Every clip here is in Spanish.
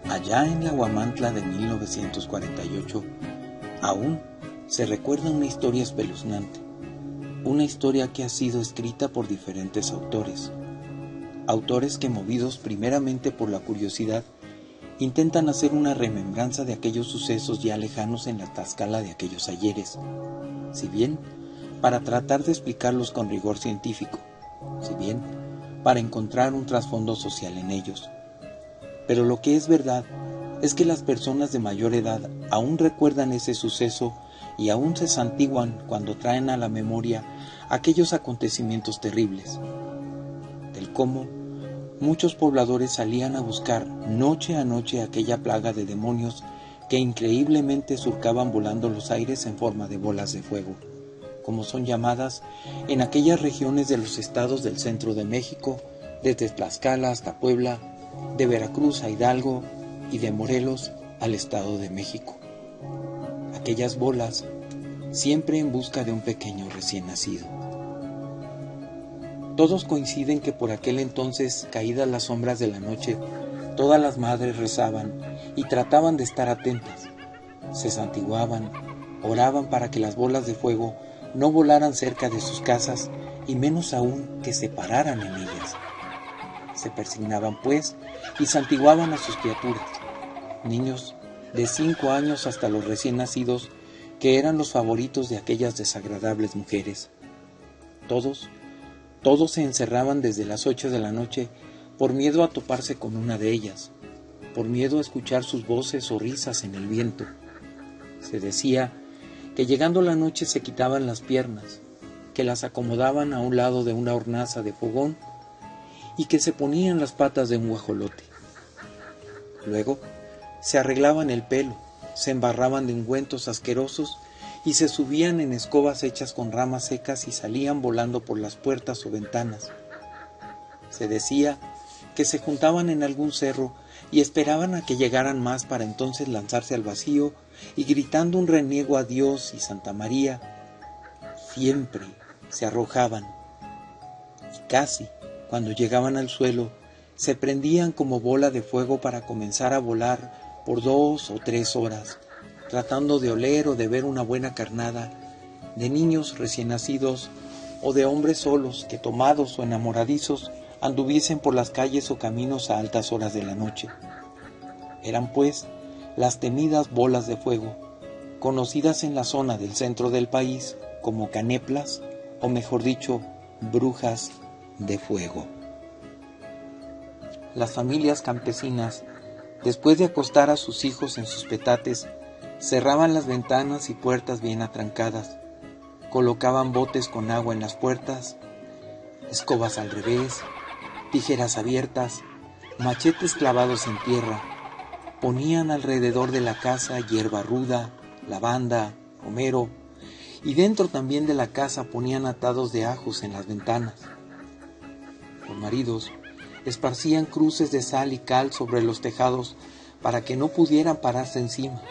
Allá en la Huamantla de 1948, aún se recuerda una historia espeluznante, una historia que ha sido escrita por diferentes autores que, movidos primeramente por la curiosidad, intentan hacer una remembranza de aquellos sucesos ya lejanos en la Tlaxcala de aquellos ayeres, si bien para tratar de explicarlos con rigor científico, si bien para encontrar un trasfondo social en ellos. Pero lo que es verdad es que las personas de mayor edad aún recuerdan ese suceso y aún se santiguan cuando traen a la memoria aquellos acontecimientos terribles, del cómo muchos pobladores salían a buscar noche a noche aquella plaga de demonios que increíblemente surcaban volando los aires en forma de bolas de fuego, como son llamadas en aquellas regiones de los estados del centro de México, desde Tlaxcala hasta Puebla, de Veracruz a Hidalgo y de Morelos al Estado de México. Aquellas bolas siempre en busca de un pequeño recién nacido. Todos coinciden que por aquel entonces, caídas las sombras de la noche, todas las madres rezaban y trataban de estar atentas. Se santiguaban, oraban para que las bolas de fuego no volaran cerca de sus casas y menos aún que se pararan en ellas. Se persignaban pues y santiguaban a sus criaturas, niños de 5 años hasta los recién nacidos, que eran los favoritos de aquellas desagradables mujeres. Todos se encerraban desde las 8 de la noche por miedo a toparse con una de ellas, por miedo a escuchar sus voces o risas en el viento. Se decía que llegando la noche se quitaban las piernas, que las acomodaban a un lado de una hornaza de fogón y que se ponían las patas de un guajolote. Luego se arreglaban el pelo, se embarraban de ungüentos asquerosos y se subían en escobas hechas con ramas secas y salían volando por las puertas o ventanas. Se decía que se juntaban en algún cerro y esperaban a que llegaran más para entonces lanzarse al vacío y gritando un reniego a Dios y Santa María, siempre se arrojaban y casi cuando llegaban al suelo se prendían como bola de fuego para comenzar a volar por 2 o 3 horas, tratando de oler o de ver una buena carnada de niños recién nacidos o de hombres solos que, tomados o enamoradizos, anduviesen por las calles o caminos a altas horas de la noche. Eran pues las temidas bolas de fuego, conocidas en la zona del centro del país como caneplas, o mejor dicho, brujas de fuego. Las familias campesinas, después de acostar a sus hijos en sus petates, cerraban las ventanas y puertas bien atrancadas, colocaban botes con agua en las puertas, escobas al revés, tijeras abiertas, machetes clavados en tierra, ponían alrededor de la casa hierba ruda, lavanda, romero, y dentro también de la casa ponían atados de ajos en las ventanas. Los maridos esparcían cruces de sal y cal sobre los tejados para que no pudieran pararse encima.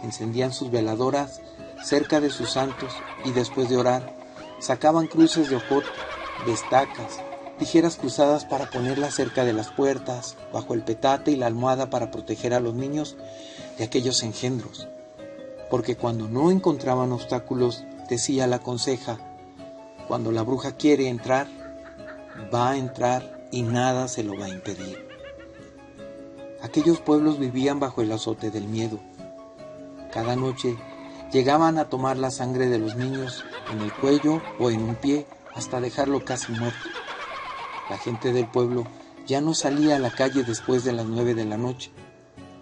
Encendían sus veladoras cerca de sus santos y después de orar sacaban cruces de ocote, de estacas, tijeras cruzadas para ponerlas cerca de las puertas, bajo el petate y la almohada para proteger a los niños de aquellos engendros. Porque cuando no encontraban obstáculos, decía la conseja, cuando la bruja quiere entrar, va a entrar y nada se lo va a impedir. Aquellos pueblos vivían bajo el azote del miedo. Cada noche llegaban a tomar la sangre de los niños en el cuello o en un pie hasta dejarlo casi muerto. La gente del pueblo ya no salía a la calle después de las 9 de la noche.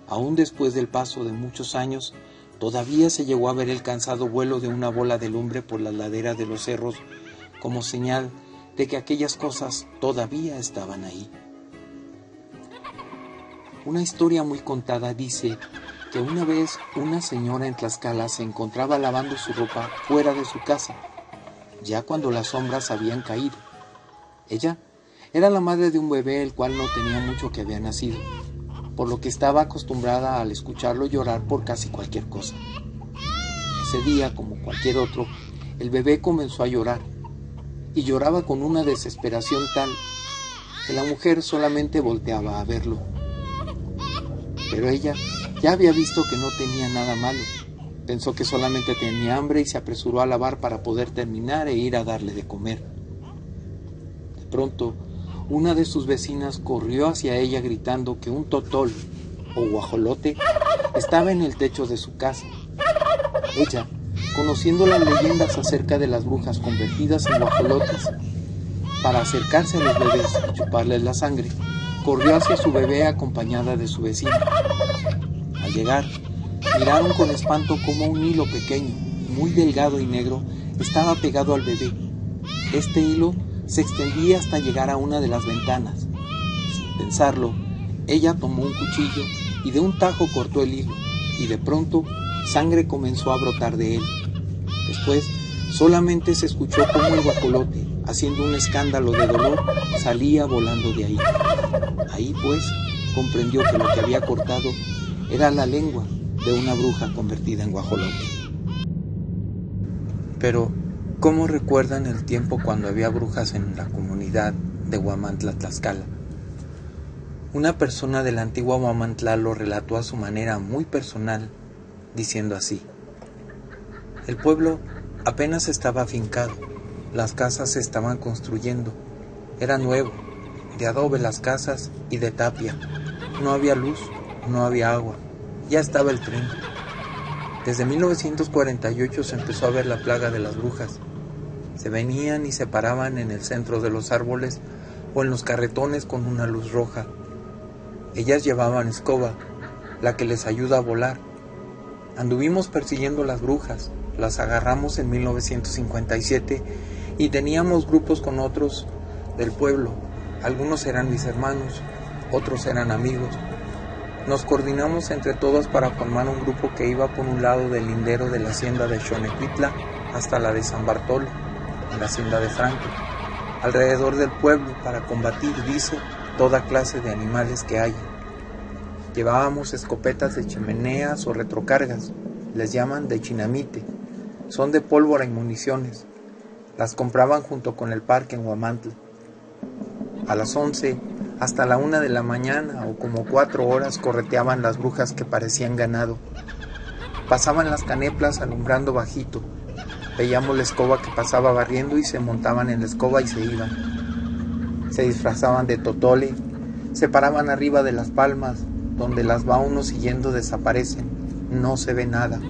Aún después del paso de muchos años, todavía se llegó a ver el cansado vuelo de una bola de lumbre por las laderas de los cerros como señal de que aquellas cosas todavía estaban ahí. Una historia muy contada dice que una vez una señora en Tlaxcala se encontraba lavando su ropa fuera de su casa, ya cuando las sombras habían caído. Ella era la madre de un bebé el cual no tenía mucho que había nacido, por lo que estaba acostumbrada al escucharlo llorar por casi cualquier cosa. Ese día, como cualquier otro, el bebé comenzó a llorar, y lloraba con una desesperación tal que la mujer solamente volteaba a verlo. Pero ella ya había visto que no tenía nada malo. Pensó que solamente tenía hambre y se apresuró a lavar para poder terminar e ir a darle de comer. De pronto, una de sus vecinas corrió hacia ella gritando que un totol o guajolote estaba en el techo de su casa. Ella, conociendo las leyendas acerca de las brujas convertidas en guajolotes, para acercarse a los bebés y chuparles la sangre, corrió hacia su bebé acompañada de su vecina. Al llegar, miraron con espanto cómo un hilo pequeño, muy delgado y negro, estaba pegado al bebé. Este hilo se extendía hasta llegar a una de las ventanas. Sin pensarlo, ella tomó un cuchillo y de un tajo cortó el hilo, y de pronto sangre comenzó a brotar de él. Después, solamente se escuchó cómo el guajolote, haciendo un escándalo de dolor, salía volando de ahí. Ahí, pues, comprendió que lo que había cortado era la lengua de una bruja convertida en guajolote. Pero, ¿cómo recuerdan el tiempo cuando había brujas en la comunidad de Huamantla, Tlaxcala? Una persona de la antigua Huamantla lo relató a su manera muy personal, diciendo así: el pueblo apenas estaba afincado, las casas se estaban construyendo, era nuevo, de adobe las casas y de tapia, no había luz, no había agua, ya estaba el tren. Desde 1948 se empezó a ver la plaga de las brujas. Se venían y se paraban en el centro de los árboles o en los carretones con una luz roja. Ellas llevaban escoba, la que les ayuda a volar. Anduvimos persiguiendo las brujas, las agarramos en 1957 y teníamos grupos con otros del pueblo. Algunos eran mis hermanos, otros eran amigos. Nos coordinamos entre todos para formar un grupo que iba por un lado del lindero de la hacienda de Xonecuitla hasta la de San Bartolo, en la hacienda de Franco, alrededor del pueblo para combatir, dice, toda clase de animales que haya. Llevábamos escopetas de chimeneas o retrocargas, les llaman de chinamite, son de pólvora y municiones. Las compraban junto con el parque en Huamantla. A las 11 hasta la 1 de la mañana o como 4 horas correteaban las brujas que parecían ganado. Pasaban las caneplas alumbrando bajito. Veíamos la escoba que pasaba barriendo y se montaban en la escoba y se iban. Se disfrazaban de totole, se paraban arriba de las palmas, donde las va uno siguiendo desaparecen, no se ve nada.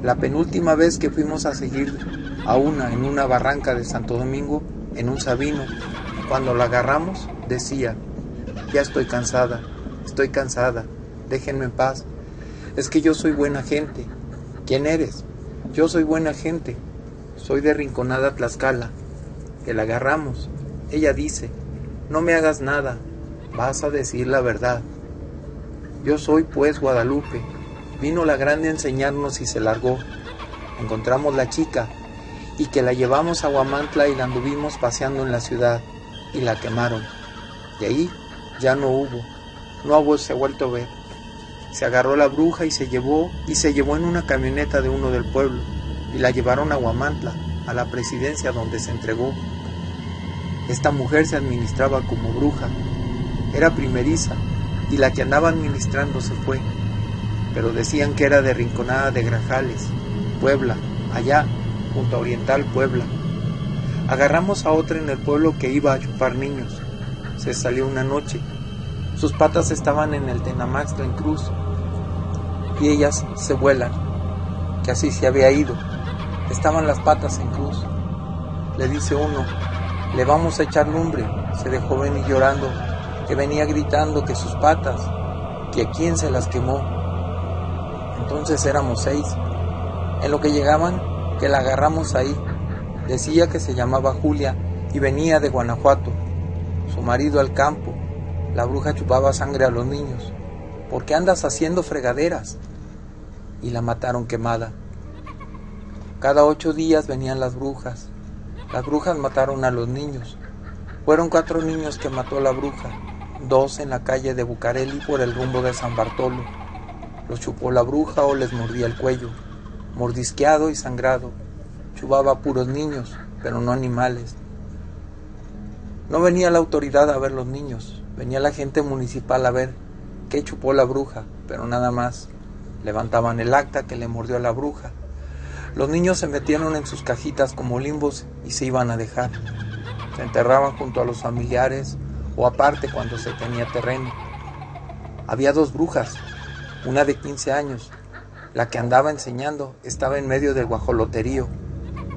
La penúltima vez que fuimos a seguir a una en una barranca de Santo Domingo, en un sabino, cuando la agarramos, decía: ya estoy cansada, déjenme en paz, es que yo soy buena gente. ¿Quién eres? Yo soy buena gente, soy de Rinconada, Tlaxcala. Que la agarramos. Ella dice: no me hagas nada, vas a decir la verdad. Yo soy pues Guadalupe, vino la grande a enseñarnos y se largó. Encontramos la chica y que la llevamos a Huamantla y la anduvimos paseando en la ciudad y la quemaron. De ahí ya no se ha vuelto a ver. Se agarró la bruja y se llevó en una camioneta de uno del pueblo y la llevaron a Huamantla, a la presidencia donde se entregó. Esta mujer se administraba como bruja, era primeriza y la que andaba administrando se fue, pero decían que era de Rinconada de Grajales, Puebla, allá junto a Oriental, Puebla. Agarramos a otra en el pueblo que iba a chupar niños. Se salió una noche. Sus patas estaban en el Tenamaxtla en cruz y ellas se vuelan, que así se había ido. Estaban las patas en cruz. Le dice uno: le vamos a echar lumbre. Se dejó venir llorando, que venía gritando que sus patas, que a quién se las quemó. Entonces éramos 6. En lo que llegaban, que la agarramos ahí. Decía que se llamaba Julia y venía de Guanajuato. Su marido al campo. La bruja chupaba sangre a los niños. ¿Por qué andas haciendo fregaderas? Y la mataron quemada. Cada 8 días venían las brujas. Las brujas mataron a los niños. Fueron 4 niños que mató la bruja, 2 en la calle de Bucareli por el rumbo de San Bartolo. Los chupó la bruja o les mordía el cuello, mordisqueado y sangrado. Chupaba a puros niños, pero no animales. No venía la autoridad a ver los niños, venía la gente municipal a ver qué chupó la bruja, pero nada más. Levantaban el acta que le mordió a la bruja. Los niños se metieron en sus cajitas como limbos y se iban a dejar. Se enterraban junto a los familiares o aparte cuando se tenía terreno. Había 2 brujas, una de 15 años. La que andaba enseñando estaba en medio del guajoloterío.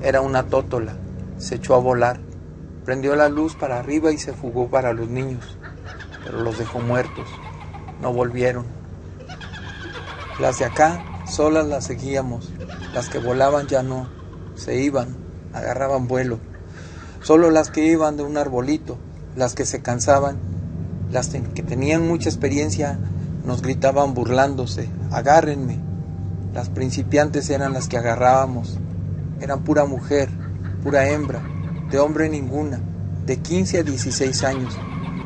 Era una tótola. Se echó a volar. Prendió la luz para arriba y se fugó para los niños. Pero los dejó muertos. No volvieron. Las de acá, solas las seguíamos. Las que volaban ya no. Se iban, agarraban vuelo. Solo las que iban de un arbolito, las que se cansaban, las que tenían mucha experiencia, nos gritaban burlándose: agárrenme. Las principiantes eran las que agarrábamos. Eran pura mujer, pura hembra, de hombre ninguna, de 15 a 16 años,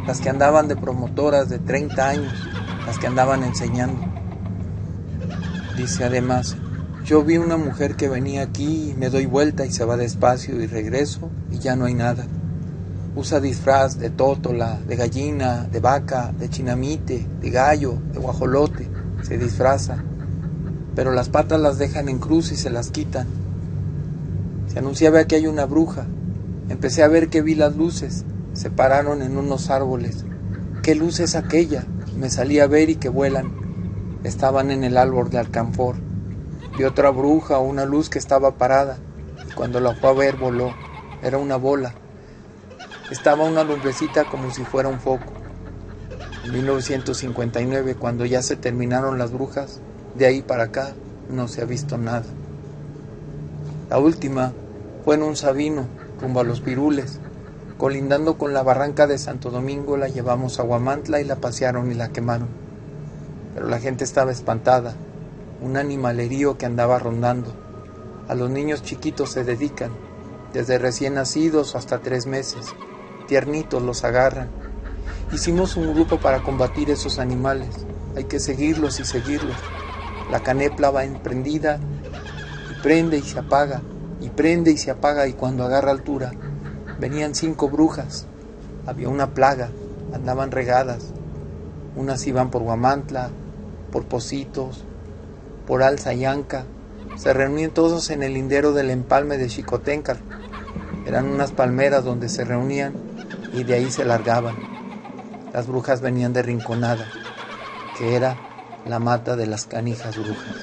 las que andaban de promotoras de 30 años, las que andaban enseñando. Dice además: yo vi una mujer que venía aquí y me doy vuelta y se va despacio y regreso y ya no hay nada. Usa disfraz de tótola, de gallina, de vaca, de chinamite, de gallo, de guajolote. Se disfraza, pero las patas las dejan en cruz y se las quitan. Se anunciaba que hay una bruja. Empecé a ver que vi las luces. Se pararon en unos árboles. ¿Qué luz es aquella? Me salí a ver y que vuelan. Estaban en el árbol de alcanfor. Vi otra bruja o una luz que estaba parada. Y cuando la fue a ver voló. Era una bola. Estaba una lumbrecita como si fuera un foco. En 1959, cuando ya se terminaron las brujas, de ahí para acá no se ha visto nada. La última fue en un sabino, rumbo a Los Pirules. Colindando con la barranca de Santo Domingo, la llevamos a Huamantla y la pasearon y la quemaron. Pero la gente estaba espantada. Un animalerío que andaba rondando. A los niños chiquitos se dedican, desde recién nacidos hasta 3 meses. Tiernitos los agarran. Hicimos un grupo para combatir esos animales. Hay que seguirlos y seguirlos. La canepla va emprendida y prende y se apaga, y prende y se apaga, y cuando agarra altura, venían 5 brujas. Había una plaga, andaban regadas. Unas iban por Huamantla, por Pocitos, por Alzayanca. Se reunían todos en el lindero del empalme de Xicoténcar. Eran unas palmeras donde se reunían y de ahí se largaban. Las brujas venían de Rinconada, que era la mata de las canijas brujas.